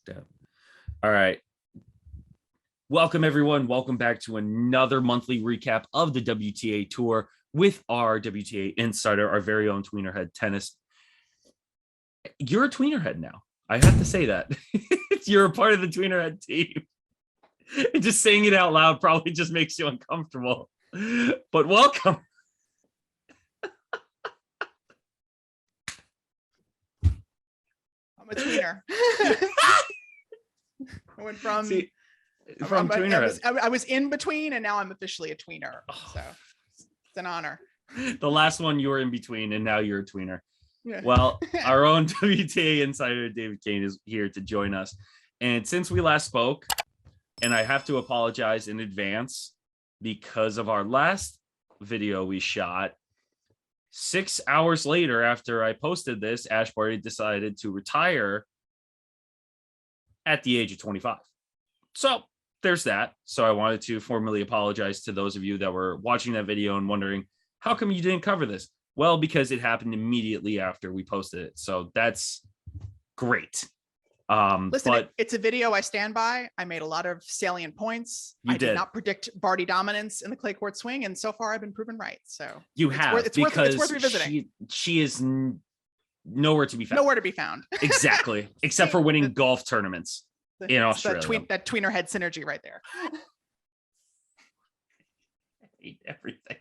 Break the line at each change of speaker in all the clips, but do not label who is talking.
Yeah. All right. Welcome, everyone. Welcome back to another monthly recap of the WTA Tour with our WTA Insider, our very own Tweener Head Tennis. You're a Tweener Head now. I have to say that. You're a part of the Tweener Head team. Just saying it out loud probably just makes you uncomfortable. But welcome.
I'm a tweener. I went from
Tweener Head.
I was in between, and now I'm officially a tweener. So it's an honor.
The last one you were in between, and now you're a tweener.
Yeah.
Well, our own WTA Insider, David Kane, is here to join us. And since we last spoke, and I have to apologize in advance because of our last video we shot, 6 hours later after I posted this, Barty decided to retire at the age of 25. So there's that. So I wanted to formally apologize to those of you that were watching that video and wondering, how come you didn't cover this? Well, because it happened immediately after we posted it. So that's great.
Listen,
but
it's a video I stand by. I made a lot of salient points. I did not predict Barty dominance in the clay court swing, and so far I've been proven right. So
you have, because
it's worth revisiting.
She is nowhere to be found.
Nowhere to be found.
Exactly, except for winning golf tournaments in Australia.
That Tweener Head synergy right there.
I hate everything.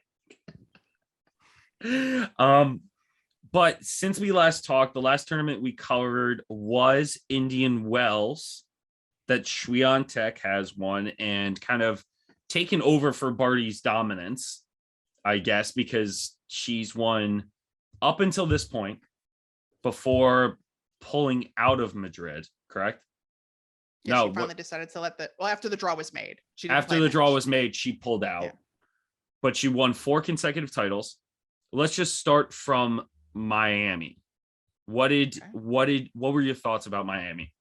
But since we last talked, the last tournament we covered was Indian Wells that Swiatek has won and kind of taken over for Barty's dominance, I guess, because she's won up until this point before pulling out of Madrid, correct?
Yeah, no, she finally decided to let after the draw was made.
After the draw was made, she pulled out. Yeah. But she won 4 consecutive titles. Let's just start from Miami. What were your thoughts about Miami?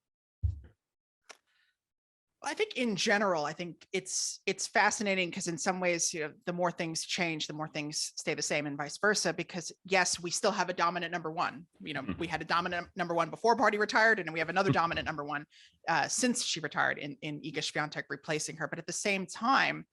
I think in general, I think it's fascinating because in some ways, the more things change, the more things stay the same and vice versa, because yes, we still have a dominant number one. We had a dominant number one before Barty retired, and we have another dominant number one since she retired in Iga Swiatek replacing her. But at the same time,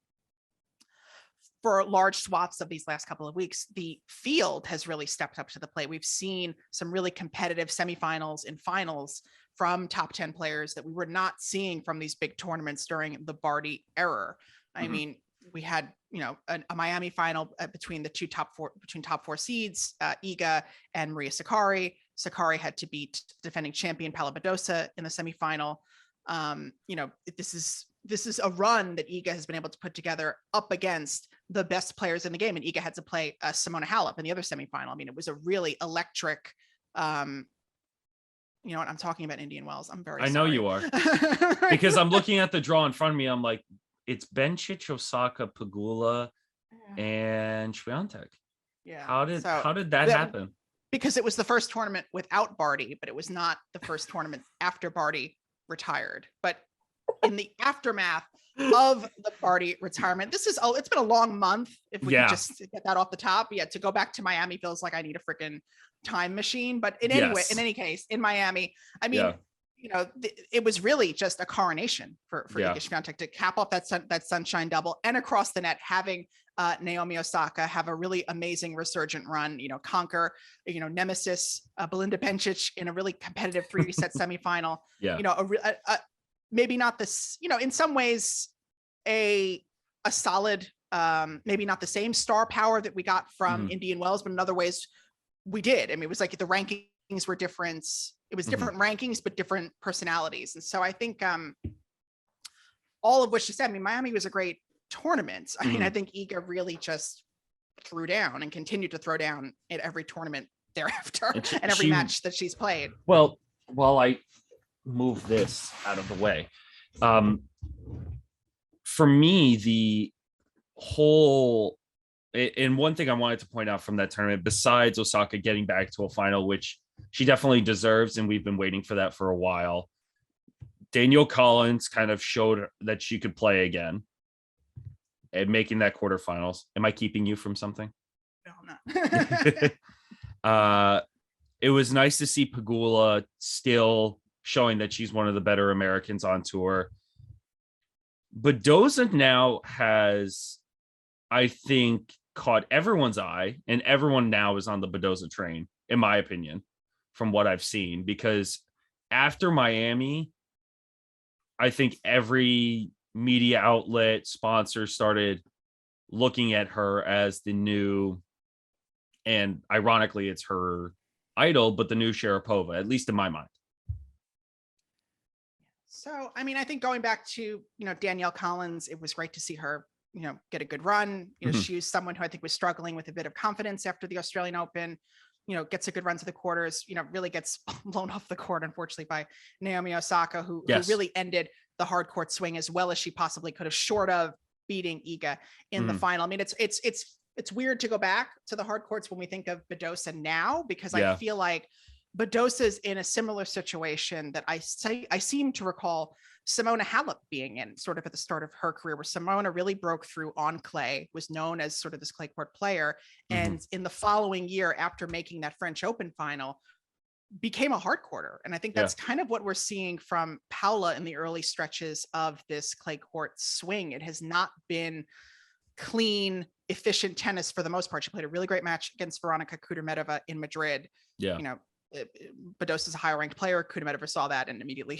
for large swaths of these last couple of weeks, the field has really stepped up to the plate. We've seen some really competitive semifinals and finals from top 10 players that we were not seeing from these big tournaments during the Barty era. I mean, we had, a Miami final between the top four seeds, Iga and Maria Sakkari. Sakkari had to beat defending champion Paula Badosa in the semifinal. This is a run that Iga has been able to put together up against the best players in the game. And Iga had to play Simona Halep in the other semifinal. I mean, it was a really electric, you know what I'm talking about, Indian Wells. I'm very sorry.
I know you are. Because I'm looking at the draw in front of me. I'm like, it's Bencic, Osaka, Pegula, and Swiatek.
Yeah.
How did that happen?
Because it was the first tournament without Barty, but it was not the first tournament after Barty retired. But in the aftermath of the Barty retirement, it's been a long month. If we could just get that off the top. Yeah, to go back to Miami feels like I need a freaking time machine. But in any case, in Miami, I mean, it was really just a coronation for Iga Swiatek to cap off that sunshine double, and across the net having Naomi Osaka have a really amazing resurgent run, conquer, nemesis Belinda Bencic in a really competitive 3-set semifinal. Maybe not this, in some ways a solid, maybe not the same star power that we got from Indian Wells, but in other ways we did. I mean, it was like the rankings were different. It was different rankings, but different personalities. And so I think all of which to say, I mean, Miami was a great tournament. I mean, I think Iga really just threw down and continued to throw down at every tournament thereafter and every match that she's played.
Well, while I move this out of the way, for me, the whole, and one thing I wanted to point out from that tournament, besides Osaka getting back to a final, which she definitely deserves, and we've been waiting for that for a while, Danielle Collins kind of showed that she could play again and making that quarterfinals. Am I keeping you from something?
No, I'm not.
It was nice to see Pegula still showing that she's one of the better Americans on tour. Badosa now has, I think, caught everyone's eye, and everyone now is on the Badosa train, in my opinion, from what I've seen, because after Miami, I think every media outlet, sponsor started looking at her as the new, and ironically, it's her idol, but the new Sharapova, at least in my mind.
So, I mean, I think going back to, Danielle Collins, it was great to see her, get a good run. She was someone who I think was struggling with a bit of confidence after the Australian Open, gets a good run to the quarters, really gets blown off the court, unfortunately, by Naomi Osaka, who really ended the hard court swing as well as she possibly could have, short of beating Iga in the final. I mean, it's weird to go back to the hard courts when we think of Badosa now, because I feel like Badosa's in a similar situation that I seem to recall Simona Halep being in, sort of at the start of her career, where Simona really broke through on clay, was known as sort of this clay court player. And in the following year, after making that French Open final, became a hard courter. And I think that's kind of what we're seeing from Paula in the early stretches of this clay court swing. It has not been clean, efficient tennis for the most part. She played a really great match against Veronika Kudermetova in Madrid. Badosa's a higher ranked player. Kudermetova saw that and immediately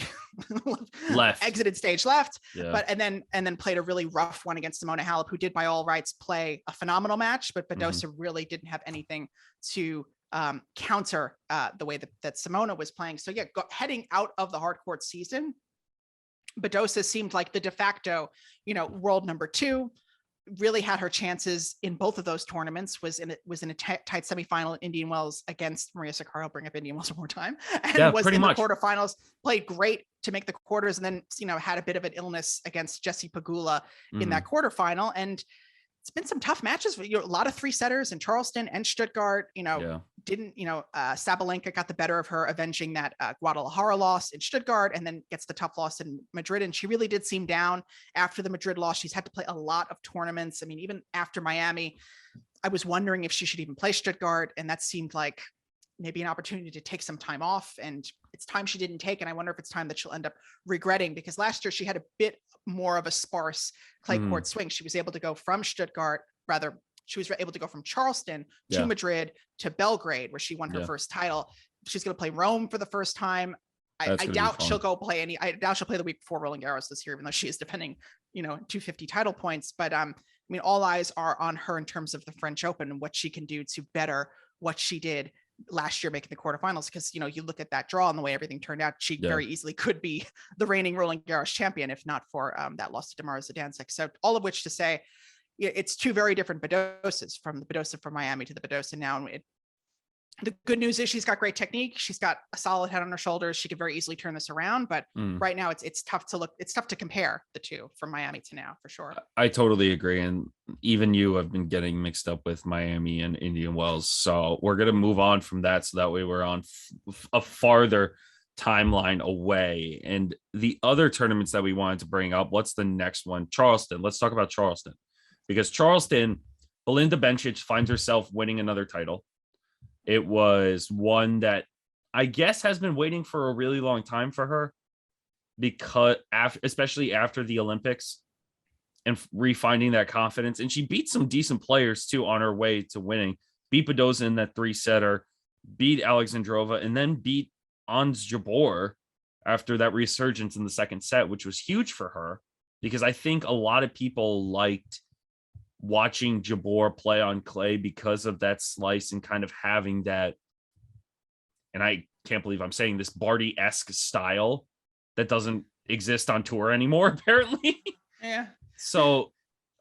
exited stage left. But and then played a really rough one against Simona Halep, who did by all rights play a phenomenal match, but Badosa really didn't have anything to counter the way that Simona was playing. So heading out of the hard court season, Badosa seemed like the de facto, world number 2. Really had her chances in both of those tournaments, was in a tight semifinal in Indian Wells against Maria Sakkari. Bring up Indian Wells one more time. And was in the quarterfinals, played great to make the quarters, and then, had a bit of an illness against Jessie Pegula in that quarterfinal. And it's been some tough matches. A lot of 3-setters in Charleston and Stuttgart. Sabalenka got the better of her, avenging that Guadalajara loss in Stuttgart, and then gets the tough loss in Madrid. And she really did seem down after the Madrid loss. She's had to play a lot of tournaments. I mean, even after Miami, I was wondering if she should even play Stuttgart, and that seemed like maybe an opportunity to take some time off, and it's time she didn't take. And I wonder if it's time that she'll end up regretting, because last year she had a bit more of a sparse clay court swing. She was able to go from Stuttgart, she was able to go from Charleston to Madrid to Belgrade, where she won her first title. She's going to play Rome for the first time. I doubt she'll go play I doubt she'll play the week before Roland Garros this year, even though she is defending, 250 title points. But I mean, all eyes are on her in terms of the French Open and what she can do to better what she did last year, making the quarterfinals. Because, you look at that draw and the way everything turned out, she very easily could be the reigning Roland Garros champion, if not for that loss to Damaris Zidansek. So all of which to say, it's two very different Badosas, from the Badosa from Miami to the Badosa now. And the good news is she's got great technique. She's got a solid head on her shoulders. She could very easily turn this around, but right now it's tough to compare the two from Miami to now, for sure.
I totally agree. And even you have been getting mixed up with Miami and Indian Wells. So we're going to move on from that. So that way we're on a farther timeline away. And the other tournaments that we wanted to bring up, what's the next one? Charleston. Let's talk about Charleston, because Charleston, Belinda Bencic finds herself winning another title. It was one that I guess has been waiting for a really long time for her, because especially after the Olympics and refinding that confidence. And she beat some decent players too on her way to winning. Beat Badosa in that 3-setter, beat Alexandrova, and then beat Ons Jabeur after that resurgence in the second set, which was huge for her, because I think a lot of people liked watching Jabeur play on clay because of that slice and kind of having that, and I can't believe I'm saying this, Barty-esque style that doesn't exist on tour anymore, apparently.
Yeah.
So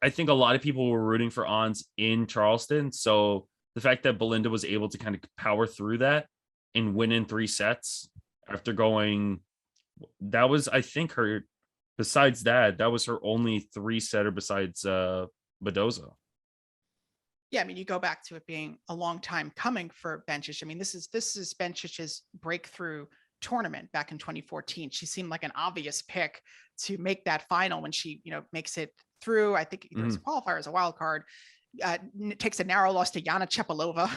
I think a lot of people were rooting for Ons in Charleston. So the fact that Belinda was able to kind of power through that and win in 3 sets after going, that was, I think, her, besides that was her only 3-setter besides Badosa.
Yeah, I mean, you go back to it being a long time coming for Bencic. I mean, this is Bencic's breakthrough tournament back in 2014. She seemed like an obvious pick to make that final when she, makes it through. I think either as a qualifier, as a wild card, takes a narrow loss to Yana Chepalova,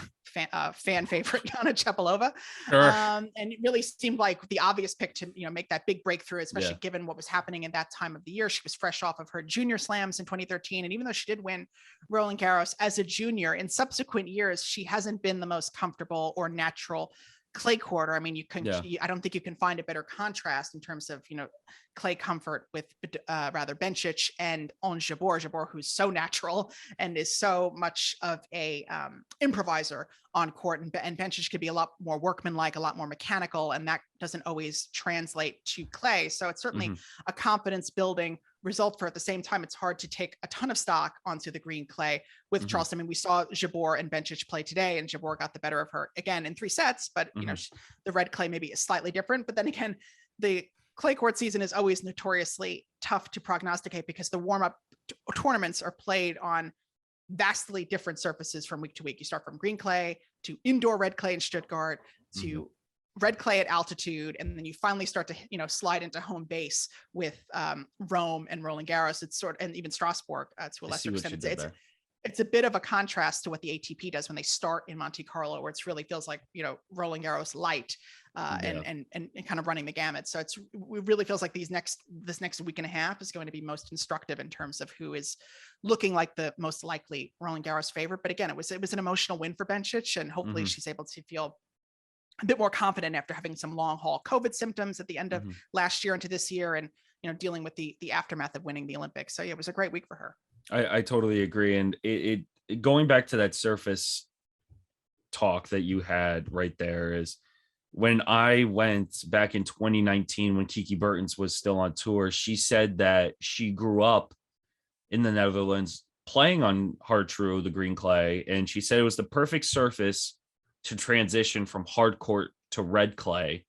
fan favorite Yana Chepalova.
Sure.
And it really seemed like the obvious pick to, make that big breakthrough, especially given what was happening in that time of the year. She was fresh off of her junior slams in 2013. And even though she did win Roland Garros as a junior, in subsequent years, she hasn't been the most comfortable or natural clay quarter. I mean, I don't think you can find a better contrast in terms of, clay comfort with Bencic and Ons Jabeur, who's so natural and is so much of a improviser on court, and Bencic could be a lot more workmanlike, a lot more mechanical, and that doesn't always translate to clay. So it's certainly a confidence building result for, at the same time, it's hard to take a ton of stock onto the green clay with Charleston. I mean, we saw Jabeur and Bencic play today, and Jabeur got the better of her again in 3 sets, but the red clay maybe is slightly different. But then again, the clay court season is always notoriously tough to prognosticate because the warm-up tournaments are played on vastly different surfaces from week to week. You start from green clay to indoor red clay in Stuttgart to red clay at altitude, and then you finally start to slide into home base with Rome and Roland Garros. It's and even Strasbourg to a lesser extent. It's a bit of a contrast to what the ATP does when they start in Monte Carlo, where it really feels like Roland Garros light and kind of running the gamut. So it really feels like this next week and a half is going to be most instructive in terms of who is looking like the most likely Roland Garros favorite. But again, it was an emotional win for Bencic, and hopefully she's able to feel a bit more confident after having some long haul COVID symptoms at the end of last year into this year, and dealing with the aftermath of winning the Olympics. So yeah, it was a great week for her.
I totally agree. And it going back to that surface talk that you had right there, is when I went back in 2019, when Kiki Bertens was still on tour, she said that she grew up in the Netherlands playing on hard true, the green clay. And she said it was the perfect surface to transition from hard court to red clay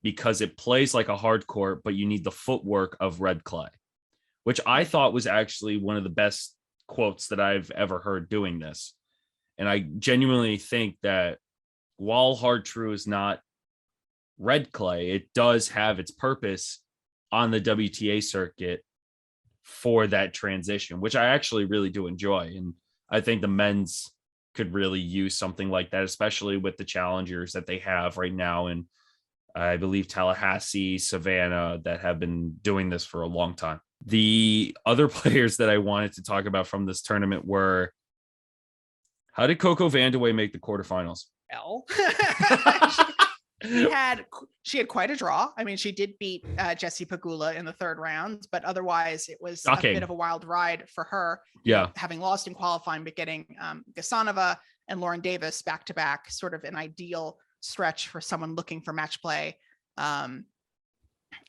because it plays like a hard court, but you need the footwork of red clay, which I thought was actually one of the best quotes that I've ever heard doing this. And I genuinely think that while hard true is not red clay, it does have its purpose on the WTA circuit for that transition, which I actually really do enjoy. And I think the men's could really use something like that, especially with the challengers that they have right now. And I believe Tallahassee, Savannah, that have been doing this for a long time. The other players that I wanted to talk about from this tournament were, how did Coco Vandeway make the quarterfinals?
Well, she had quite a draw. I mean, she did beat Jessie Pegula in the 3rd round, but otherwise it was a bit of a wild ride for her.
Yeah.
Having lost in qualifying, but getting Gasanova and Lauren Davis back to back, sort of an ideal stretch for someone looking for match play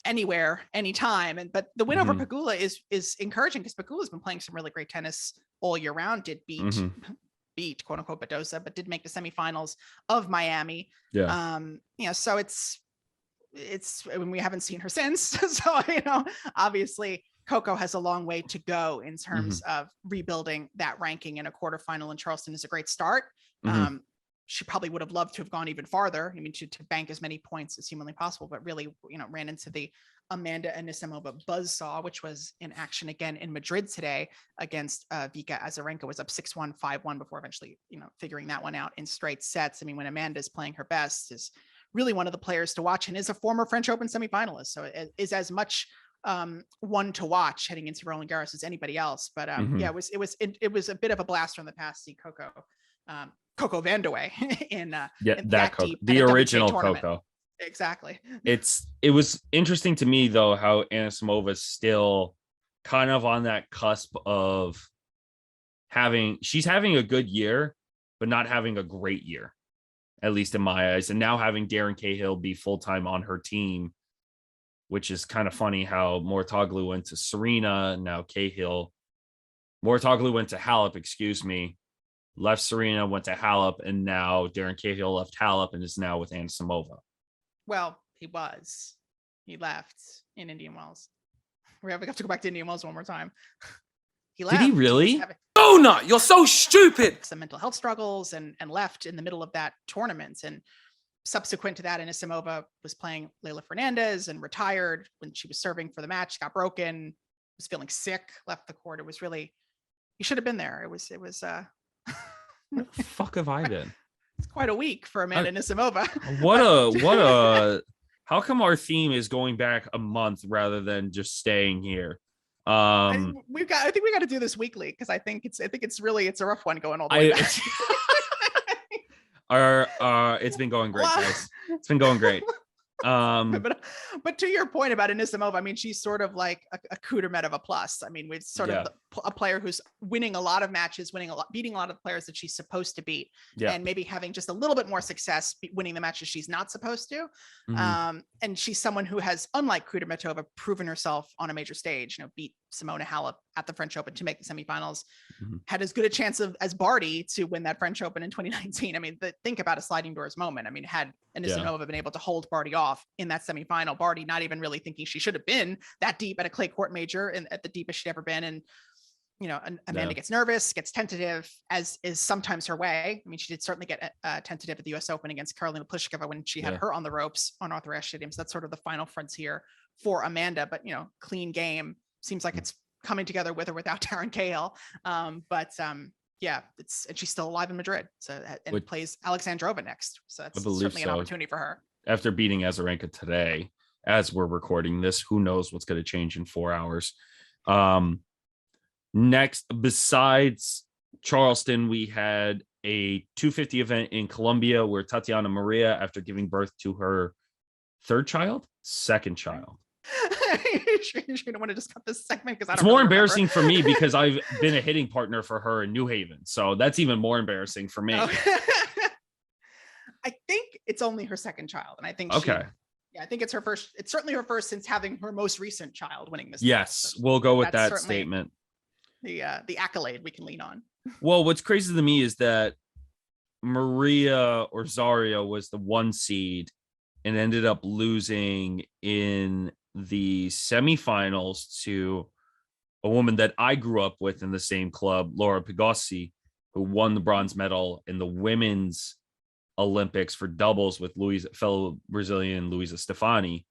anywhere, anytime. But the win over Pegula is encouraging because Pegula's been playing some really great tennis all year round. Did beat quote unquote Badosa, but did make the semifinals of Miami.
Yeah.
So it's when we haven't seen her since. So, obviously Coco has a long way to go in terms of rebuilding that ranking, and a quarterfinal in Charleston is a great start. She probably would have loved to have gone even farther. I mean, to bank as many points as humanly possible, but really, ran into the Amanda Anisimova buzzsaw, which was in action again in Madrid today against Vika Azarenka. Was up 6-1, 5-1 before eventually, figuring that one out in straight sets. I mean, when Amanda is playing her best, is really one of the players to watch, and is a former French Open semifinalist. So it is as much one to watch heading into Roland Garros as anybody else. But yeah, it was a bit of a blast from the past. See Coco Vandeway in that
Coco,
deep,
the original Coco.
Exactly.
It was interesting to me though how Anisimova is still kind of on that cusp of she's having a good year, but not having a great year, at least in my eyes. And now having Darren Cahill be full-time on her team, which is kind of funny how Mouratoglou went to Serena, now Cahill. Mouratoglou went to Halep, left Serena, went to Halep, and now Darren Cahill left Halep and is now with Anisimova.
Well, he left in Indian Wells. We have to go back to Indian Wells one more time. He left.
Did he really?
Donut, you're so stupid.
Some mental health struggles and left in the middle of that tournament. And subsequent to that, Anisimova was playing Leylah Fernandez and retired when she was serving for the match, got broken, was feeling sick, left the court. It was really You should have been there. It was
Where the fuck have I been?
it's quite a week for Amanda Anisimova.
What a how come our theme is going back a month rather than just staying here?
I think we got to do this weekly because I think it's a rough one going all the way back.
It's been going great, guys. It's been going great.
But to your point about Anisimova, I mean, she's sort of like a Kudermet of a plus. I mean, we've sort of a player who's winning a lot of matches, beating a lot of players that she's supposed to beat, and maybe having just a little bit more success winning the matches she's not supposed to. And she's someone who has, unlike Kudermetova, proven herself on a major stage. You know, beat Simona Halep at the French Open to make the semifinals. Had as good a chance as Barty to win that French Open in 2019. I mean, think about a sliding doors moment. I mean, had Anisimova been able to hold Barty off in that semifinal, Barty not even really thinking she should have been that deep at a clay court major and at the deepest she'd ever been. And, you know, Amanda gets nervous, gets tentative, as is sometimes her way. I mean, she did certainly get tentative at the US Open against Karolina Pliskova when she had her on the ropes on Arthur Ashe Stadium. So that's sort of the final frontier for Amanda, but, you know, clean game. Seems like it's coming together with or without Taryn Cahill. Yeah, and she's still alive in Madrid. So and plays Alexandrova next. So that's certainly an opportunity for her.
After beating Azarenka today, as we're recording this, who knows what's going to change in 4 hours. Next, besides Charleston, we had a 250 event in Colombia where Tatiana Maria, after giving birth to her second child.
You don't want to just cut this segment because
it's more embarrassing for me because I've been a hitting partner for her in New Haven, so that's even more embarrassing for me.
I think it's only her second child, and I think I think it's her first. It's certainly her first since having her most recent child winning this.
Yes, so we'll go with that statement.
The accolade we can lean on.
Well, what's crazy to me is that Maria Rosario was the 1 seed and ended up losing in the semifinals to a woman that I grew up with in the same club, Laura Pigossi, who won the bronze medal in the women's Olympics for doubles with fellow Brazilian Luisa Stefani.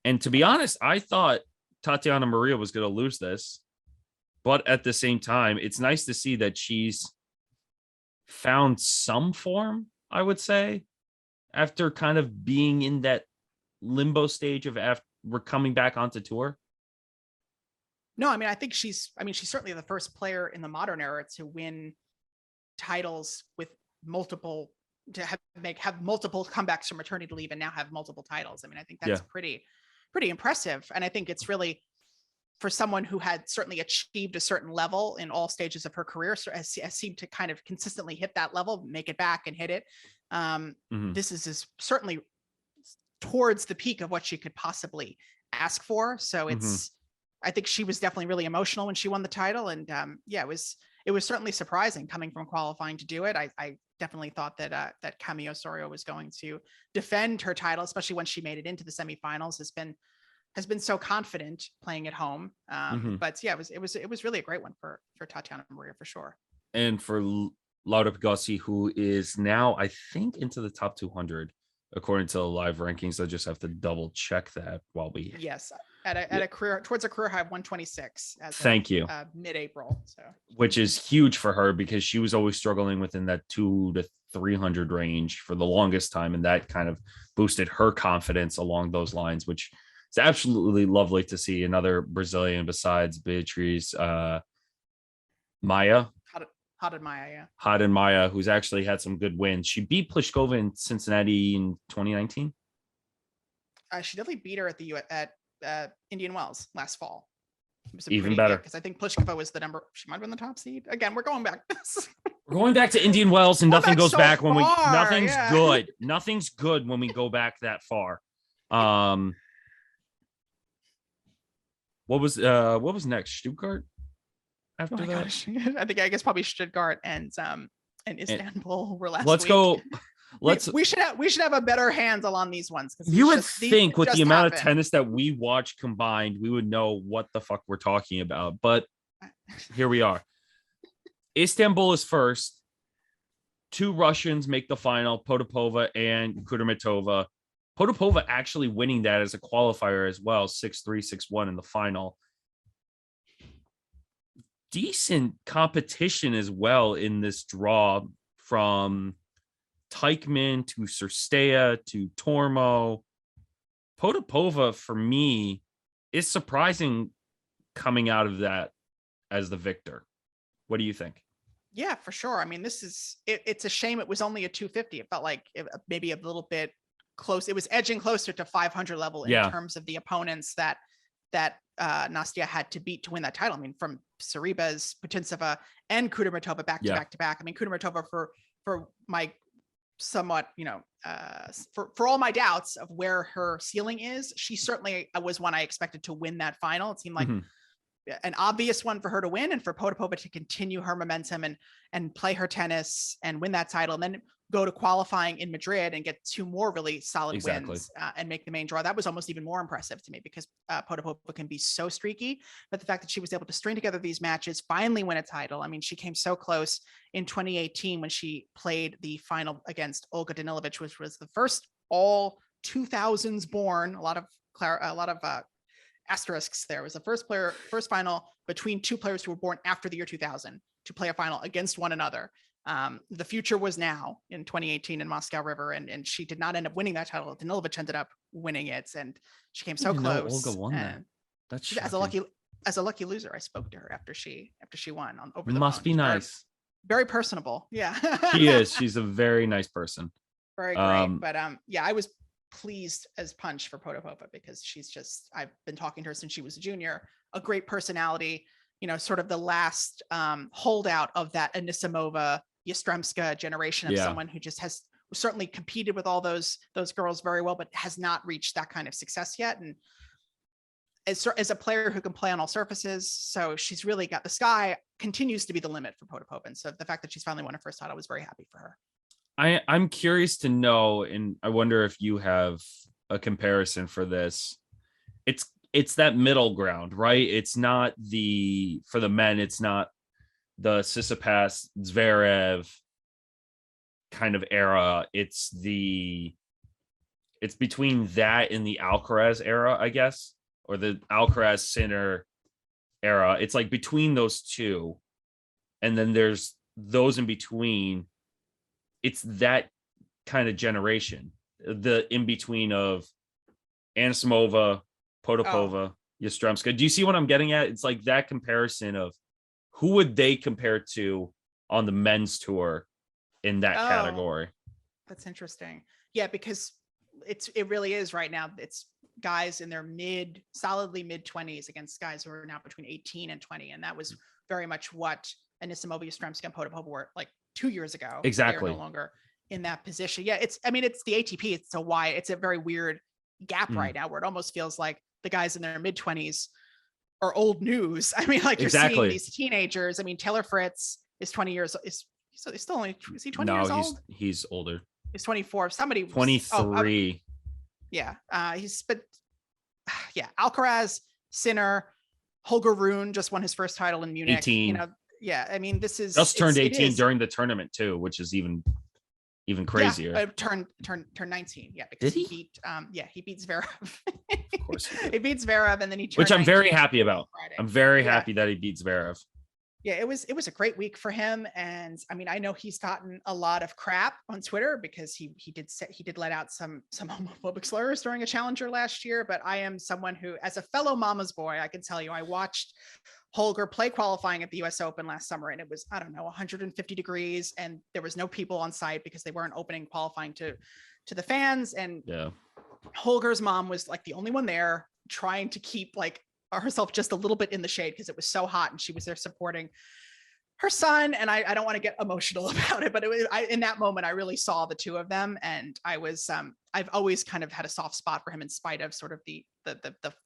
And to be honest, I thought Tatiana Maria was going to lose this, but at the same time, it's nice to see that she's found some form, I would say, after kind of being in that limbo stage of after we're coming back onto tour.
No, I mean, I think she's certainly the first player in the modern era to win titles with multiple, to have multiple comebacks from maternity leave and now have multiple titles. I mean, I think that's pretty impressive. And I think it's really, for someone who had certainly achieved a certain level in all stages of her career, so has seemed to kind of consistently hit that level, make it back and hit it. This is certainly towards the peak of what she could possibly ask for. So it's, I think she was definitely really emotional when she won the title. And it was certainly surprising coming from qualifying to do it. I definitely thought that Camille Osorio was going to defend her title, especially when she made it into the semifinals, has been so confident playing at home. But yeah, it was really a great one for Tatiana Maria for sure.
And for Laura Pigossi, who is now, I think, into the top 200 according to the live rankings. I just have to double check that while we
at a career towards a career high of 126 as mid-April, so
which is huge for her because she was always struggling within that 200 to 300 range for the longest time, and that kind of boosted her confidence along those lines, which is absolutely lovely to see. Another Brazilian besides Beatriz Maia. Haddad Maia, who's actually had some good wins. She beat Pliskova in Cincinnati in 2019.
She definitely beat her at Indian Wells last fall. It was
even better
because I think Pliskova was she might have been the top seed. Again, we're going back.
We're going back to Indian Wells, and nothing goes back when nothing's good. Nothing's good when we go back that far. What was next? Stuttgart? After that?
Gosh. I guess probably Stuttgart and Istanbul were last
Let's
week.
Go.
We should have a better handle on these ones.
You would think with the amount of tennis that we watch combined, we would know what the fuck we're talking about. But here we are. Istanbul is first. 2 Russians make the final, Potapova and Kudermetova. Potapova actually winning that as a qualifier as well, 6-3, 6-1 in the final. decent competition as well in this draw, from Teichmann to Cirstea to Tormo. Potapova, for me, is surprising coming out of that as the victor. What do you think?
Yeah, for sure. I mean, it's a shame it was only a 250. It felt like maybe a little bit close. It was edging closer to 500 level in terms of the opponents that Nastia had to beat to win that title. I mean, from Sorribes, Putintseva, and Kudermetova back to back to back. I mean, Kudermetova, for my somewhat, for all my doubts of where her ceiling is, she certainly was one I expected to win that final. It seemed like an obvious one for her to win, and for Potapova to continue her momentum and play her tennis and win that title, and then go to qualifying in Madrid and get 2 more really solid wins and make the main draw. That was almost even more impressive to me, because Potapova can be so streaky, but the fact that she was able to string together these matches, finally win a title. I mean, she came so close in 2018 when she played the final against Olga Danilovic, which was the first all 2000s born. A lot of asterisks there. It was the first final between 2 players who were born after the year 2000 to play a final against one another. The future was now in 2018 in Moscow River, and she did not end up winning that title. Danilovic ended up winning it, and she came so close.
Olga won that. That's
as a lucky loser. I spoke to her after she won over the
Must
phone.
be nice.
Very personable. Yeah.
She is. She's a very nice person.
Very great. But I was pleased as punch for Potapova, because I've been talking to her since she was a junior. A great personality. Sort of the last holdout of that Anisimova, Yastremska generation of someone who just has certainly competed with all those girls very well, but has not reached that kind of success yet. And as a player who can play on all surfaces, so she's really got, the sky continues to be the limit for Potapova. And so the fact that she's finally won her first title, I was very happy for her.
I'm curious to know, and I wonder if you have a comparison for this. It's that middle ground, right? It's not for the men, it's not the Tsitsipas, Zverev kind of era. It's between that and the Alcaraz era, I guess, or the Alcaraz Sinner era. It's like between those two. And then there's those in between. It's that kind of generation, the in between of Anisimova, Potapova, Yastremska. Do you see what I'm getting at? It's like that comparison of who would they compare to on the men's tour in that category.
That's interesting. Yeah, because it really is right now. It's guys in their solidly mid 20s against guys who are now between 18 and 20. And that was very much what Anisimova, Yastremska, and Potapova were like 2 years ago.
Exactly.
They're no longer in that position. Yeah, it's the ATP. It's a very weird gap right now, where it almost feels like the guys in their mid 20s are old news. I mean, like you're seeing these teenagers. I mean, Taylor Fritz is 20 years. Is he 20 years old?
No, he's older.
He's 24. Somebody
23.
Alcaraz, Sinner, Holger Rune just won his first title in Munich.
18.
I mean, this is
just turned 18 during the tournament too, which is even crazier.
Yeah, turned 19. Yeah, because he beat Zverev. Of course, he beats Zverev, and then he turned,
which I'm very happy about. I'm very happy that he beat Zverev.
Yeah, it was a great week for him, and I mean, I know he's gotten a lot of crap on Twitter because he did let out some homophobic slurs during a challenger last year. But I am someone who, as a fellow mama's boy, I can tell you, I watched Holger play qualifying at the US Open last summer, and it was, 150 degrees, and there was no people on site because they weren't opening qualifying to the fans. And Holger's mom was like the only one there, trying to keep like herself just a little bit in the shade because it was so hot, and she was there supporting her son. And I don't want to get emotional about it, but in that moment, I really saw the two of them, and I was I've always kind of had a soft spot for him in spite of sort of the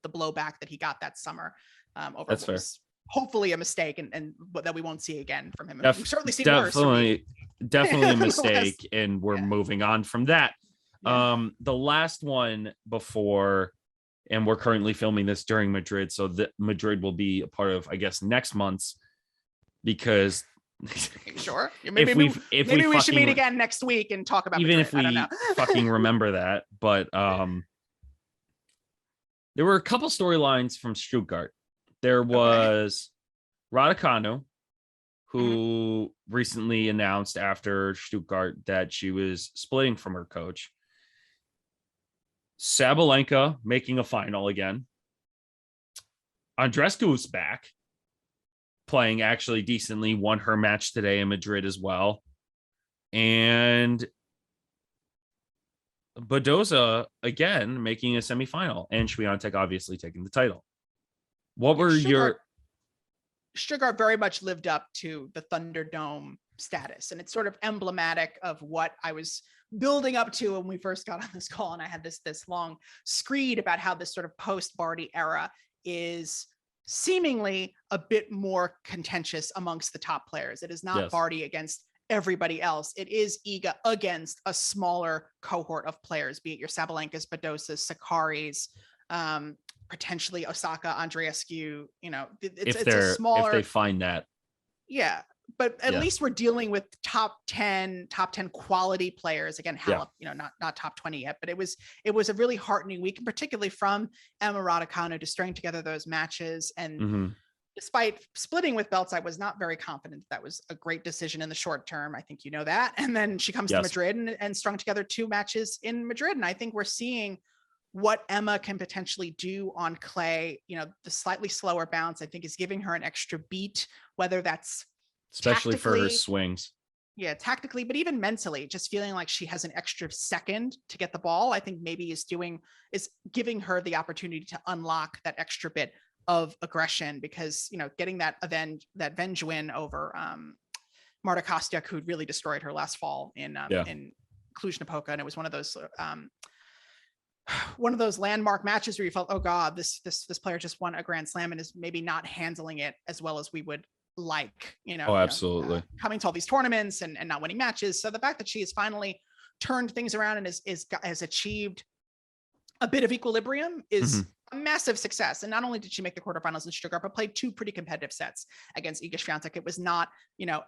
blowback that he got that summer over. That's fair. Hopefully a mistake, and that we won't see again from him. We've certainly seen
definitely a mistake, and we're moving on from that. The last one before, and we're currently filming this during Madrid, so Madrid will be a part of, I guess, next month's, because
sure, maybe we should meet again next week and talk about
even
Madrid.
if we fucking remember that. But there were a couple storylines from Stuttgart. There was Raducanu, who recently announced after Stuttgart that she was splitting from her coach. Sabalenka making a final again. Andreescu's back, playing actually decently, won her match today in Madrid as well. And Badoza again making a semifinal, and Swiatek obviously taking the title. What were
Stuttgart very much lived up to the Thunderdome status, and it's sort of emblematic of what I was building up to when we first got on this call, and I had this long screed about how this sort of post-Barty era is seemingly a bit more contentious amongst the top players. It is not Barty against everybody else. It is Iga against a smaller cohort of players, be it your Sabalenkas, Badosas, Sakaris, potentially Osaka, Andreescu. You know, it's a smaller.
If they find that,
yeah. But at least we're dealing with top 10 quality players. Again, Halep, you know, not top 20 yet, but it was a really heartening week, and particularly from Emma Raducanu to string together those matches. And despite splitting with belts, I was not very confident that was a great decision in the short term. I think you know that. And then she comes to Madrid and strung together 2 matches in Madrid. And I think we're seeing what Emma can potentially do on clay. You know, the slightly slower bounce, I think, is giving her an extra beat, whether that's
especially for her swings.
Yeah, tactically, but even mentally, just feeling like she has an extra second to get the ball, I think maybe is giving her the opportunity to unlock that extra bit of aggression, because, you know, getting that venge win over Marta Kostyuk, who really destroyed her last fall in Cluj-Napoca, and it was one of those landmark matches where you felt, oh God, this player just won a Grand Slam and is maybe not handling it as well as we would like, you know.
Absolutely.
Coming to all these tournaments and not winning matches. So the fact that she has finally turned things around and has achieved a bit of equilibrium is a massive success. And not only did she make the quarterfinals in Stuttgart, but played 2 pretty competitive sets against Iga Swiatek. It was not, you know,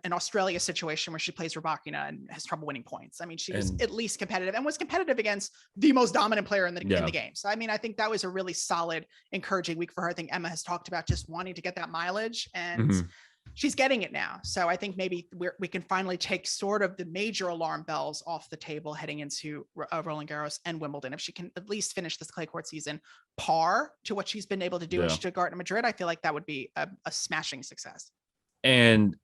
an Australia situation where she plays Rybakina and has trouble winning points. I mean, she was at least competitive, and was competitive against the most dominant player in the game. So, I mean, I think that was a really solid, encouraging week for her. I think Emma has talked about just wanting to get that mileage, and she's getting it now. So I think maybe we can finally take sort of the major alarm bells off the table heading into Roland Garros and Wimbledon. If she can at least finish this clay court season par to what she's been able to do in Stuttgart and Madrid, I feel like that would be a smashing success.
And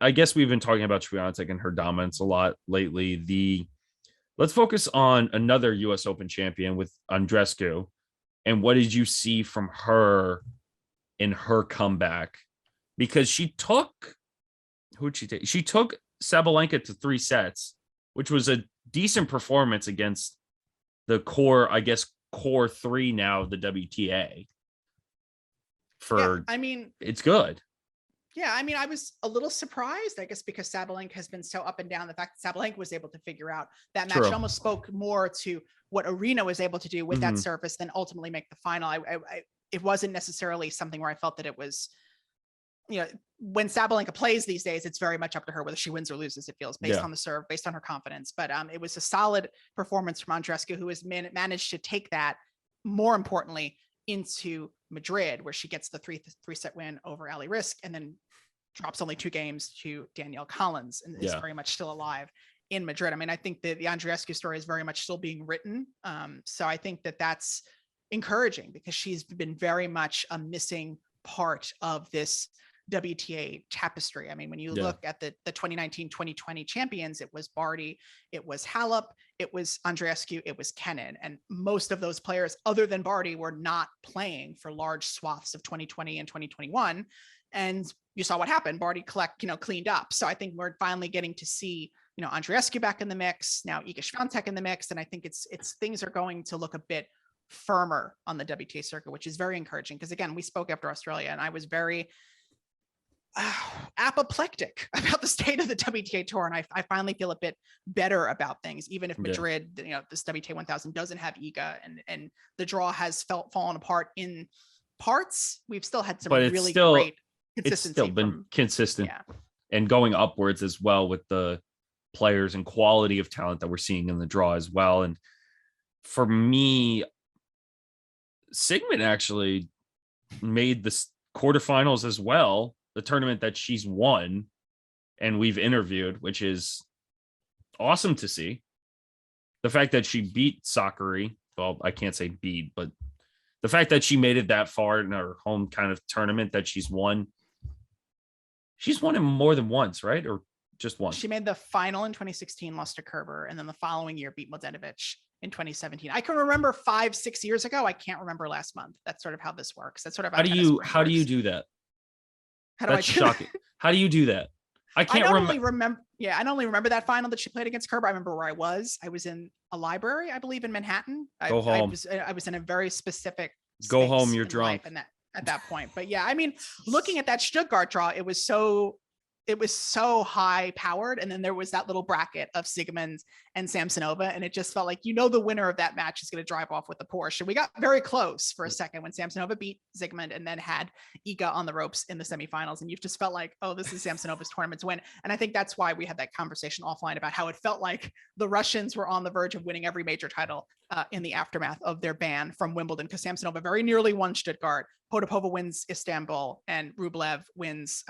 I guess we've been talking about Swiatek and her dominance a lot lately. Let's focus on another US Open champion with Andreescu. And what did you see from her in her comeback? Because she took she took Sabalenka to 3 sets, which was a decent performance against the core 3 now of the WTA. It's good.
Yeah, I mean, I was a little surprised, I guess, because Sabalenka has been so up and down. The fact that Sabalenka was able to figure out that match almost spoke more to what Arena was able to do with that surface than ultimately make the final. It wasn't necessarily something where I felt that it was, you know, when Sabalenka plays these days, it's very much up to her whether she wins or loses, it feels, based on the serve, based on her confidence. But it was a solid performance from Andreescu, who has managed to take that, more importantly, into Madrid, where she gets the 3-set win over Ali Risk, and then drops only 2 games to Danielle Collins, and is very much still alive in Madrid. I mean, I think that the Andreescu story is very much still being written. So I think that that's encouraging, because she's been very much a missing part of this WTA tapestry. I mean, when you look at the 2019-2020 champions, it was Barty, it was Halep, it was Andreescu, it was Kane. And most of those players, other than Barty, were not playing for large swaths of 2020 and 2021. And you saw what happened. Barty cleaned up. So I think we're finally getting to see, you know, Andreescu back in the mix, now Iga Swiatek in the mix. And I think it's things are going to look a bit firmer on the WTA circuit, which is very encouraging. Because again, we spoke after Australia, and I was very apoplectic about the state of the WTA Tour, and I finally feel a bit better about things, even if Madrid, you know, this WTA 1000 doesn't have Iga, and the draw has fallen apart in parts. We've still had some great consistency. It's still been
consistent and going upwards as well, with the players and quality of talent that we're seeing in the draw as well. And for me, Sigmund actually made the quarterfinals as well, the tournament that she's won and we've interviewed, which is awesome to see. The fact that she beat Sakari, well, I can't say beat, but the fact that she made it that far in her home kind of tournament that she's won it more than once, right? Or just once?
She made the final in 2016, lost to Kerber, and then the following year beat Mladenovic in 2017. I can remember 5-6 years ago. I can't remember last month. That's sort of how this works. That's sort of
how do you do that?
How do
That's shocking. How do you do that? I can't
remember. Yeah, I don't only remember that final that she played against Kerber. I remember where I was. I was in a library, I believe, in Manhattan.
Go home.
I was in a very specific.
Go home. You're drunk.
At that point. But yeah, I mean, looking at that Stuttgart draw, it was so high powered. And then there was that little bracket of Siegemund and Samsonova. And it just felt like, the winner of that match is going to drive off with the Porsche. And we got very close for a second when Samsonova beat Siegemund and then had Iga on the ropes in the semifinals. And you've just felt like, oh, this is Samsonova's tournament to win. And I think that's why we had that conversation offline about how it felt like the Russians were on the verge of winning every major title in the aftermath of their ban from Wimbledon, because Samsonova very nearly won Stuttgart. Potapova wins Istanbul, and Rublev wins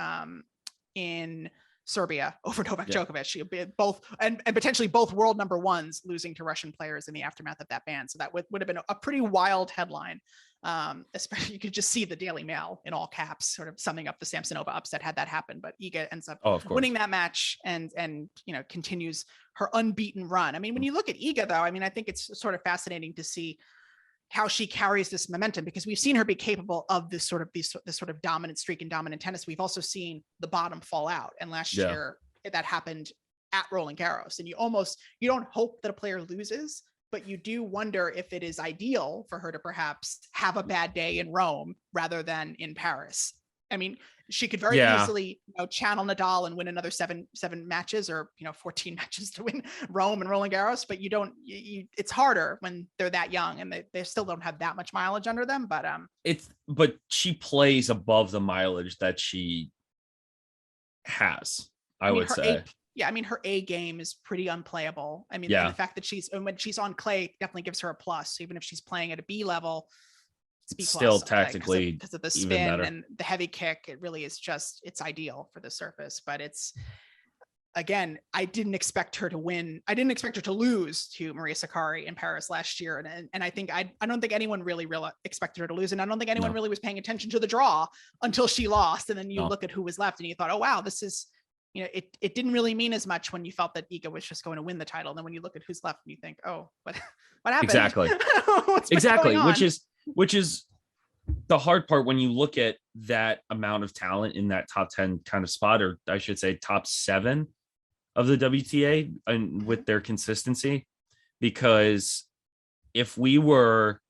in Serbia over Novak Djokovic. Both and potentially both world number ones losing to Russian players in the aftermath of that ban. So that would have been a pretty wild headline. Especially, you could just see the Daily Mail in all caps sort of summing up the Samsonova upset had that happened. But Iga ends up winning that match and continues her unbeaten run. I mean, when you look at Iga, though, I mean, I think it's sort of fascinating to see how she carries this momentum, because we've seen her be capable of this sort of dominant streak in dominant tennis. We've also seen the bottom fall out. And last year that happened at Roland Garros. And you don't hope that a player loses, but you do wonder if it is ideal for her to perhaps have a bad day in Rome rather than in Paris. I mean, she could very easily channel Nadal and win another seven matches, or 14 matches to win Rome and Roland Garros. But it's harder when they're that young and they still don't have that much mileage under them. But
but she plays above the mileage that she has. I would say.
I mean, her A game is pretty unplayable. I mean, the fact that when she's on clay definitely gives her a plus, even if she's playing at a B level.
Still tactically
because of the spin and the heavy kick, it really is it's ideal for the surface. But it's, again, I didn't expect her to win. I didn't expect her to lose to Maria Sakkari in Paris last year. And I think I don't think anyone really expected her to lose. And I don't think anyone really was paying attention to the draw until she lost. And then you look at who was left and you thought, oh wow, this is, it didn't really mean as much when you felt that Iga was just going to win the title. And then when you look at who's left and you think, oh, what happened?
Exactly. Exactly. Which is the hard part when you look at that amount of talent in that top 10 kind of spot, or I should say top 7 of the WTA, and with their consistency. Because if we were,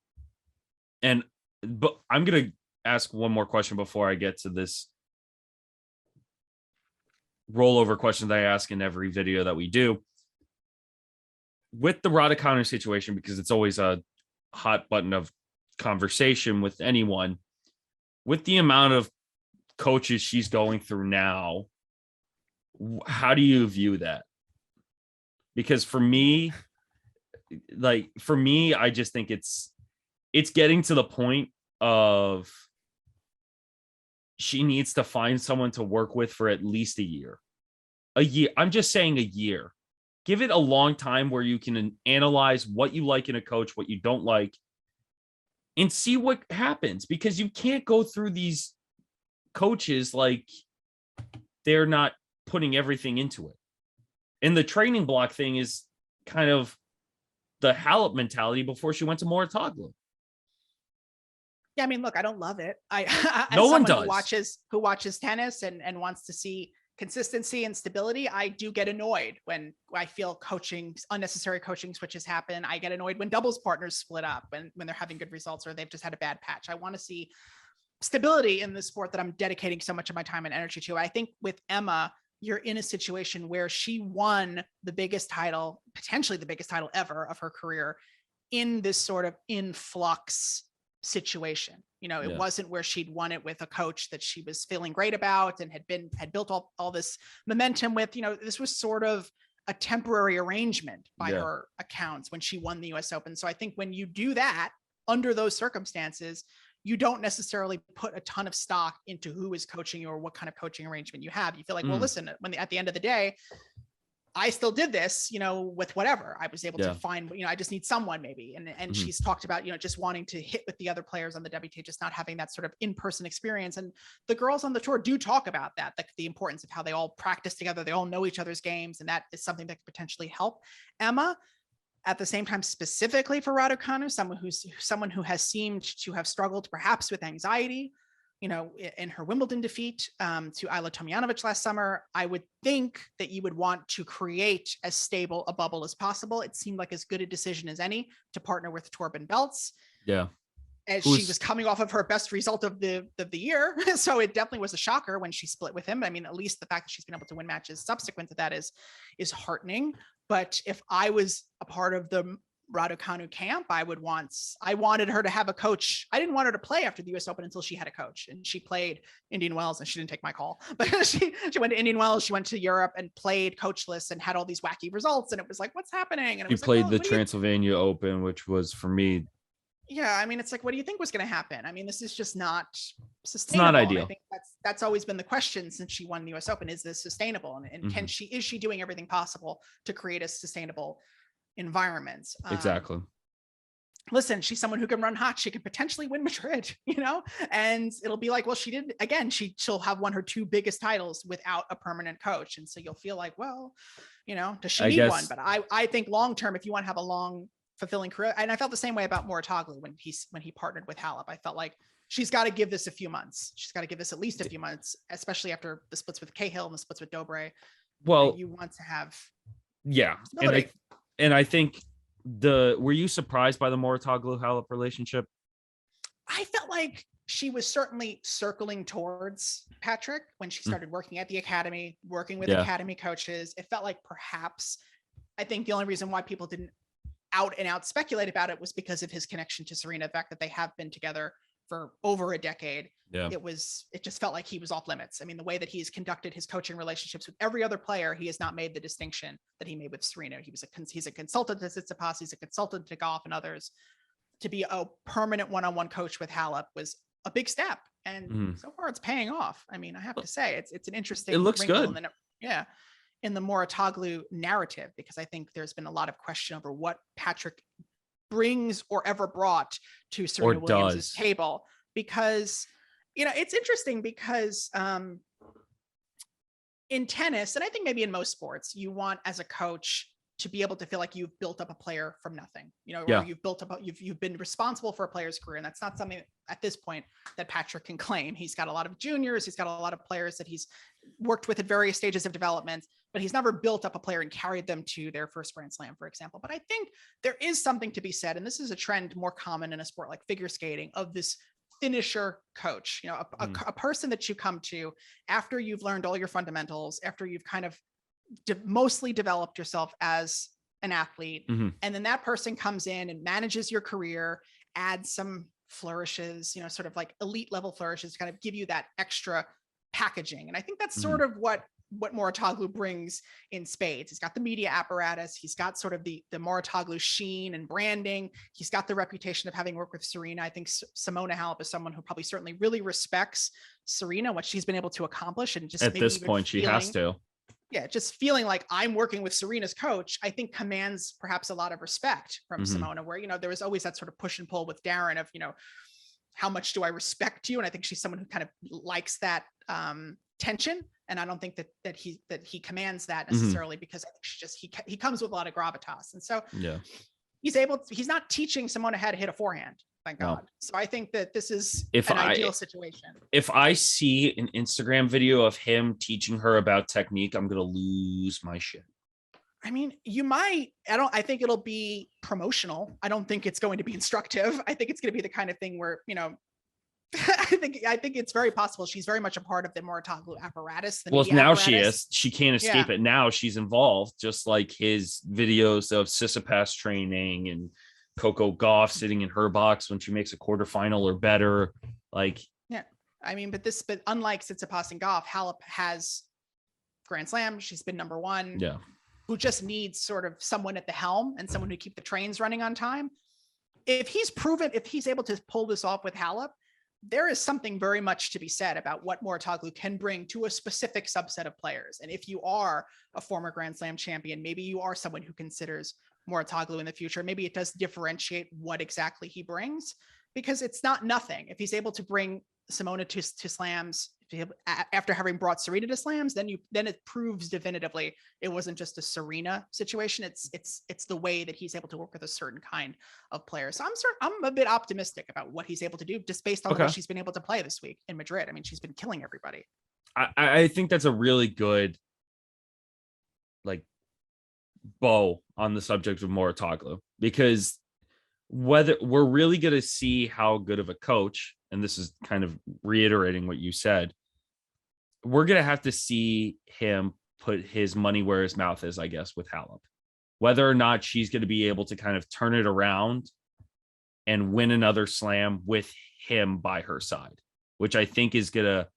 but I'm going to ask one more question before I get to this rollover question that I ask in every video that we do. With the Raducanu situation, because it's always a hot button of conversation with anyone, with the amount of coaches she's going through now, how do you view that? Because for me, I just think it's getting to the point of she needs to find someone to work with for at least a year. I'm just saying a year. Give it a long time where you can analyze what you like in a coach, what you don't like, and see what happens, because you can't go through these coaches like they're not putting everything into it. And the training block thing is kind of the Halep mentality before she went to Moratoglu.
Yeah, I mean, look, I don't love it.
No one does.
Who watches tennis and wants to see consistency and stability, I do get annoyed when I feel unnecessary coaching switches happen. I get annoyed when doubles partners split up and when they're having good results or they've just had a bad patch. I want to see stability in the sport that I'm dedicating so much of my time and energy to. I think with Emma, you're in a situation where she won the biggest title, potentially the biggest title ever of her career, in this sort of influx situation. It wasn't where she'd won it with a coach that she was feeling great about and had built all this momentum with. This was sort of a temporary arrangement by her accounts when she won the US Open. So I think when you do that under those circumstances, you don't necessarily put a ton of stock into who is coaching you or what kind of coaching arrangement you have. You feel like, well, listen, at the end of the day, I still did this, with whatever I was able to find, I just need someone maybe. And she's talked about, just wanting to hit with the other players on the WTA, just not having that sort of in-person experience. And the girls on the tour do talk about that, the importance of how they all practice together. They all know each other's games. And that is something that could potentially help Emma. At the same time, specifically for Raducanu, someone who has seemed to have struggled perhaps with anxiety, in her Wimbledon defeat to Ayla Tomljanovic last summer, I would think that you would want to create as stable a bubble as possible. It seemed like as good a decision as any to partner with Torben Beltz.
Yeah.
As she was coming off of her best result of the year. So it definitely was a shocker when she split with him. I mean, at least the fact that she's been able to win matches subsequent to that is heartening. But if I was a part of the Raducanu camp, I wanted her to have a coach. I didn't want her to play after the US Open until she had a coach, and she played Indian Wells, and she didn't take my call, but she went to Indian Wells, she went to Europe and played coachless and had all these wacky results. And it was like, what's happening? And
she played the Transylvania Open, which was, for me,
yeah, I mean, it's like, what do you think was going to happen? I mean, this is just not
It's
sustainable.
not ideal.
I think that's always been the question since she won the US Open. Is this sustainable? And is she doing everything possible to create a sustainable environment?
Exactly.
Listen, she's someone who can run hot. She could potentially win Madrid, and it'll be like, well, she did again. She'll have won her 2 biggest titles without a permanent coach. And so you'll feel like, well, does she need one? But I think long-term, if you want to have a long, fulfilling career, and I felt the same way about Mouratoglou when he partnered with Halep. I felt like she's got to give this a few months. She's got to give this at least a few months, especially after the splits with Cahill and the splits with Dobre.
Well,
you want to have
and I think were you surprised by the Mouratoglou Halep relationship?
I felt like she was certainly circling towards Patrick when she started working at the academy, working with academy coaches. It felt like perhaps, I think the only reason why people didn't out and out speculate about it was because of his connection to Serena, the fact that they have been together for over a decade.
Yeah.
It just felt like he was off limits. I mean, the way that he's conducted his coaching relationships with every other player, he has not made the distinction that he made with Serena. He's a consultant to Tsitsipas, he's a consultant to Goff and others. To be a permanent one-on-one coach with Halep was a big step, and so far it's paying off. I mean, I have to say it's an interesting.
It looks good.
In the Mouratoglou narrative, because I think there's been a lot of question over what Patrick brings or ever brought to Serena Williams' table. Because, it's interesting because in tennis, and I think maybe in most sports, you want as a coach to be able to feel like you've built up a player from nothing, or you've been responsible for a player's career. And that's not something at this point that Patrick can claim. He's got a lot of juniors. He's got a lot of players that he's worked with at various stages of development, but he's never built up a player and carried them to their first Grand Slam, for example. But I think there is something to be said, and this is a trend more common in a sport like figure skating, of this finisher coach, a person that you come to after you've learned all your fundamentals, after you've kind of mostly developed yourself as an athlete. And then that person comes in and manages your career, adds some flourishes, sort of like elite level flourishes to kind of give you that extra packaging. And I think that's sort of what Mouratoglou brings in spades. He's got the media apparatus. He's got sort of the Mouratoglou sheen and branding. He's got the reputation of having worked with Serena. I think Simona Halep is someone who probably certainly really respects Serena, what she's been able to accomplish. And just
at this point, she has to.
Yeah, just feeling like I'm working with Serena's coach, I think commands perhaps a lot of respect from Simona, where, there was always that sort of push and pull with Darren of, how much do I respect you? And I think she's someone who kind of likes that tension. And I don't think that he commands that necessarily, because I think he comes with a lot of gravitas. And so he's not teaching Simona how to hit a forehand. Thank God. So I think that this is an ideal situation. If
I see an Instagram video of him teaching her about technique, I'm going to lose my shit.
I mean, you might. I think it'll be promotional. I don't think it's going to be instructive. I think it's going to be the kind of thing where, I think it's very possible she's very much a part of the Mouratoglou apparatus.
Well, now she is. She can't escape it. Now she's involved, just like his videos of Tsitsipas training and Coco Gauff sitting in her box when she makes a quarterfinal or better.
I mean, but unlike Tsitsipas and Gauff, Halep has Grand Slam. She's been number one.
Yeah.
Who just needs sort of someone at the helm and someone who keep the trains running on time. If he's able to pull this off with Halep, there is something very much to be said about what Mouratoglou can bring to a specific subset of players. And if you are a former Grand Slam champion, maybe you are someone who considers Mouratoglou in the future. Maybe it does differentiate what exactly he brings, because it's not nothing. If he's able to bring Simona to slams, after having brought Serena to slams, then it proves definitively it wasn't just a Serena situation. It's the way that he's able to work with a certain kind of player. So I'm a bit optimistic about what he's able to do, just based on the way she's been able to play this week in Madrid. I mean, she's been killing everybody.
I think that's a really good bow on the subject of Mouratoglou, because whether we're really going to see how good of a coach, and this is kind of reiterating what you said, we're going to have to see him put his money where his mouth is, I guess, with Halep, whether or not she's going to be able to kind of turn it around and win another slam with him by her side, which I think is going to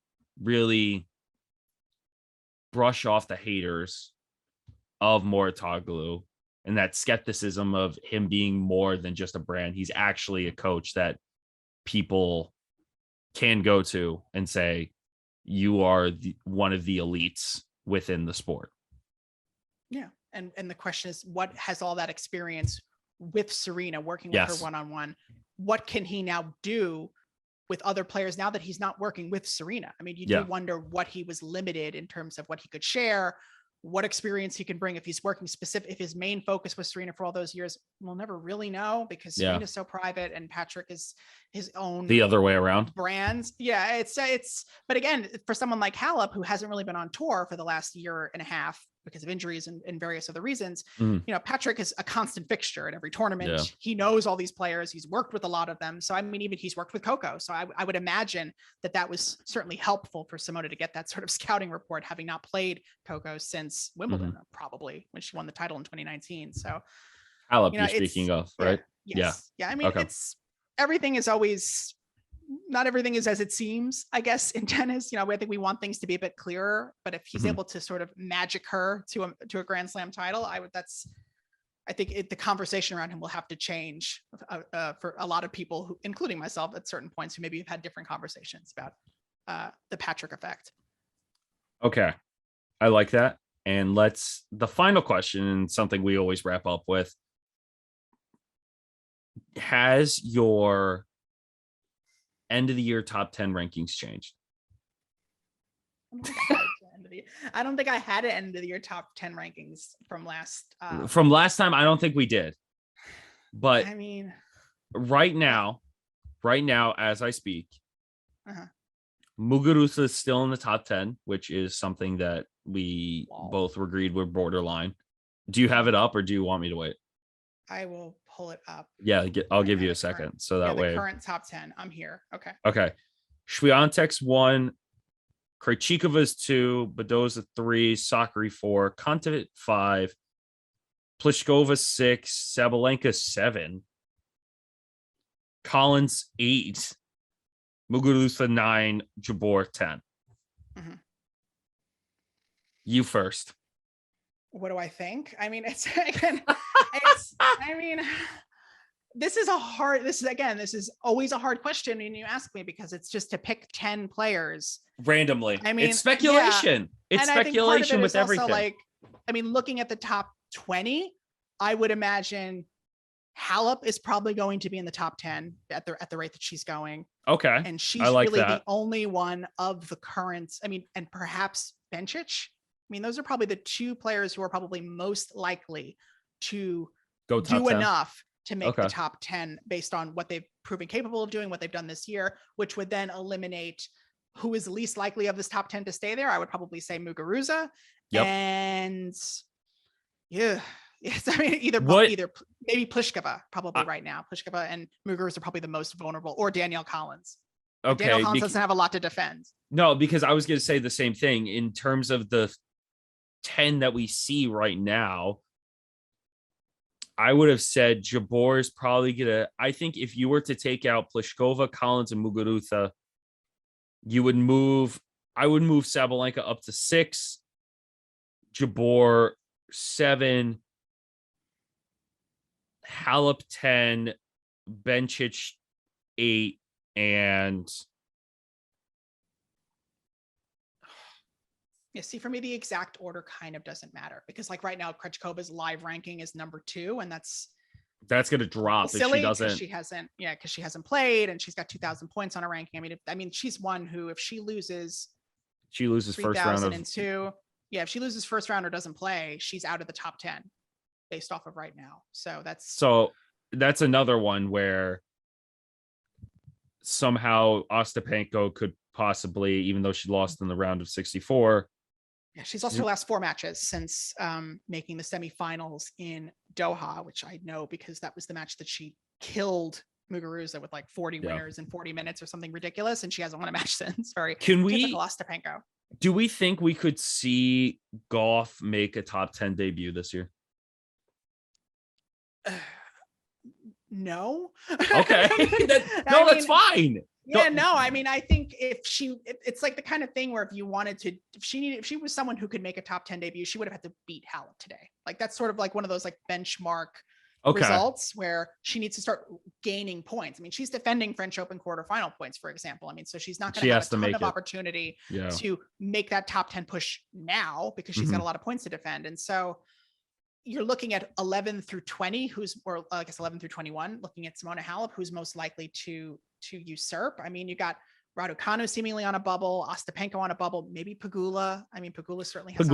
really brush off the haters of Mouratoglou and that skepticism of him being more than just a brand. He's actually a coach that people can go to and say, you are one of the elites within the sport.
Yeah. And the question is, what has all that experience with Serena, working with her one-on-one? What can he now do with other players now that he's not working with Serena? I mean, you do wonder what he was limited in terms of what he could share, what experience he can bring if he's working specific, if his main focus was Serena for all those years. We'll never really know, because Serena's so private and Patrick is his own,
the other way around,
brands. Yeah. It's, but again, for someone like Halep, who hasn't really been on tour for the last year and a half because of injuries and various other reasons, you know, Patrick is a constant fixture at every tournament. Yeah. He knows all these players. He's worked with a lot of them. So, I mean, even he's worked with Coco. So I would imagine that was certainly helpful for Simona to get that sort of scouting report, having not played Coco since Wimbledon, probably when she won the title in 2019. So
Halep, you're speaking of, right?
Yeah. I mean, everything is always, not everything is as it seems, I guess, in tennis. You know, I think we want things to be a bit clearer, but if he's able to sort of magic her to a Grand Slam title, I think the conversation around him will have to change for a lot of people, who, including myself at certain points, who maybe have had different conversations about the Patrick effect.
Okay. I like that. And the final question, and something we always wrap up with, has your end of the year top 10 rankings changed?
I don't think I had an end of the year top 10 rankings from last
time. I don't think we did, but
I mean,
right now as I speak, Muguruza is still in the top 10, which is something that we both agreed were borderline. Do you have it up, or do you want me to wait?
I will pull it up.
Yeah, I'll give you a second. So that way,
current top 10. I'm here.
Okay. Swiatek's 1, Krejcikova's 2, Badoza 3, Sakari 4, Kontaveit 5, Pliskova 6, Sabalenka 7, Collins 8, Muguruza 9, Jabeur 10. You first.
What do I think? I mean, this is always a hard question when you ask me, because it's just to pick 10 players
randomly. I mean, it's speculation. Yeah. It's speculation with everything.
Looking at the top 20, I would imagine Halep is probably going to be in the top 10 at the rate that she's going.
Okay.
And she's really the only one of the currents. I mean, and perhaps Bencic. I mean, those are probably the two players who are probably most likely to do
10.
enough to make the top 10 based on what they've proven capable of doing, what they've done this year, which would then eliminate who is least likely of this top 10 to stay there. I would probably say Muguruza. And yes, I mean, either maybe Pliskova probably right now. Pliskova and Muguruza are probably the most vulnerable, or Danielle Collins.
Okay.
Danielle Collins doesn't have a lot to defend.
No, because I was going to say the same thing in terms of the 10 that we see right now. I would have said Jabeur is probably gonna. I think if you were to take out Pliskova, Collins, and Muguruza, you would move. I would move Sabalenka up to 6, Jabeur 7, Halep 10, Bencic 8, and
Yeah, see, for me, the exact order kind of doesn't matter because, like, right now, Krejcikova's live ranking is number 2, and that's
going to drop if she doesn't.
Because she hasn't played, and she's got 2,000 points on her ranking. I mean, she's one who, if she loses
first round of
3,002, if she loses first round or doesn't play, she's out of the top 10 based off of right now. So that's another one where somehow Ostapenko could possibly, even though she lost in the round of 64. Yeah, she's lost her last 4 matches since making the semifinals in Doha, which I know because that was the match that she killed Muguruza with like 40 winners in 40 minutes or something ridiculous, and she hasn't won a match since. Very typical Ostapenko.
Do we think we could see Gauff make a top 10 debut this year?
No.
Okay. That's fine.
Yeah, no, I mean, I think it's like the kind of thing where if she was someone who could make a top 10 debut, she would have had to beat Halep today. Like, that's sort of like one of those like benchmark results where she needs to start gaining points. I mean, she's defending French Open quarterfinal points, for example. I mean, so she's not going to have a ton of opportunity to make that top 10 push now because she's got a lot of points to defend. And so you're looking at 11 through 20, or I guess 11 through 21, looking at Simona Halep, who's most likely to usurp. I mean, you got Raducanu seemingly on a bubble, Ostapenko on a bubble, maybe Pegula. I mean, Pegula certainly has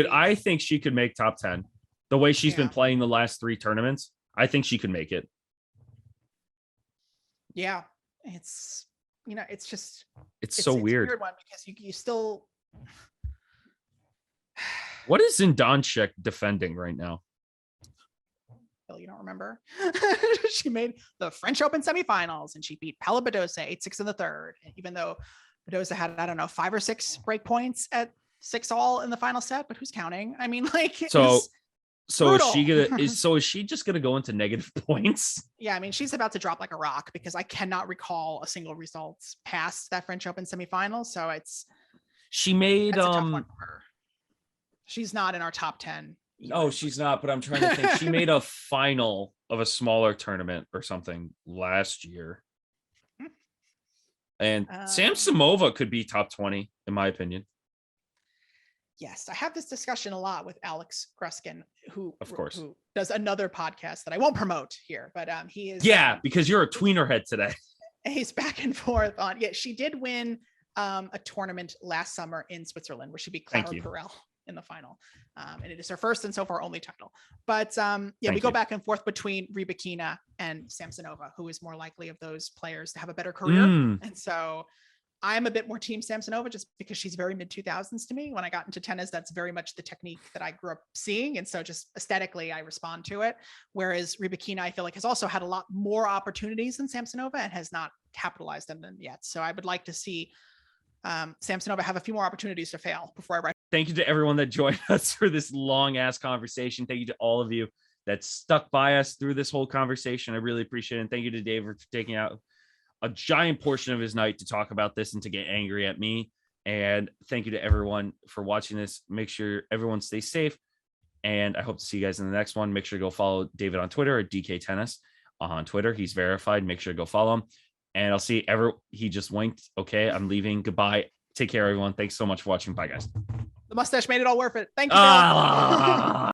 I think she could make top 10. The way she's been playing the last 3 tournaments, I think she could make it.
Yeah. It's
so weird.
A weird one because you still.
What is Zidansek defending right now?
You don't remember? She made the French Open semifinals and she beat Paula Badosa 8-6 in the third. Even though Badosa had, I don't know, 5 or 6 break points at 6-all in the final set, but who's counting? I mean, like,
so is she just gonna go into negative points?
Yeah, I mean, she's about to drop like a rock because I cannot recall a single results past that French Open semifinal. So
she made
that's a tough one for her. She's not in our top 10.
No, she's not, but I'm trying to think. She made a final of a smaller tournament or something last year. And Samsonova could be top 20, in my opinion.
Yes, I have this discussion a lot with Alex Gruskin, who
does
another podcast that I won't promote here, but he is.
Yeah, because you're a tweener head today.
He's back and forth on. Yeah, she did win a tournament last summer in Switzerland where she beat Clara Perel in the final. And it is her first and so far only title. But we go back and forth between Rybakina and Samsonova, who is more likely of those players to have a better career. And so I'm a bit more team Samsonova just because she's very mid 2000s to me. When I got into tennis, that's very much the technique that I grew up seeing. And so just aesthetically, I respond to it. Whereas Rybakina, I feel like, has also had a lot more opportunities than Samsonova and has not capitalized on them yet. So I would like to see Samsonova have a few more opportunities to fail before I write.
Thank you to everyone that joined us for this long ass conversation. Thank you to all of you that stuck by us through this whole conversation. I really appreciate it. And thank you to David for taking out a giant portion of his night to talk about this and to get angry at me. And thank you to everyone for watching this. Make sure everyone stays safe. And I hope to see you guys in the next one. Make sure to go follow David on Twitter at DK Tennis on Twitter. He's verified. Make sure to go follow him. And I'll see he just winked. Okay, I'm leaving. Goodbye. Take care, everyone. Thanks so much for watching. Bye, guys.
The mustache made it all worth it. Thank you.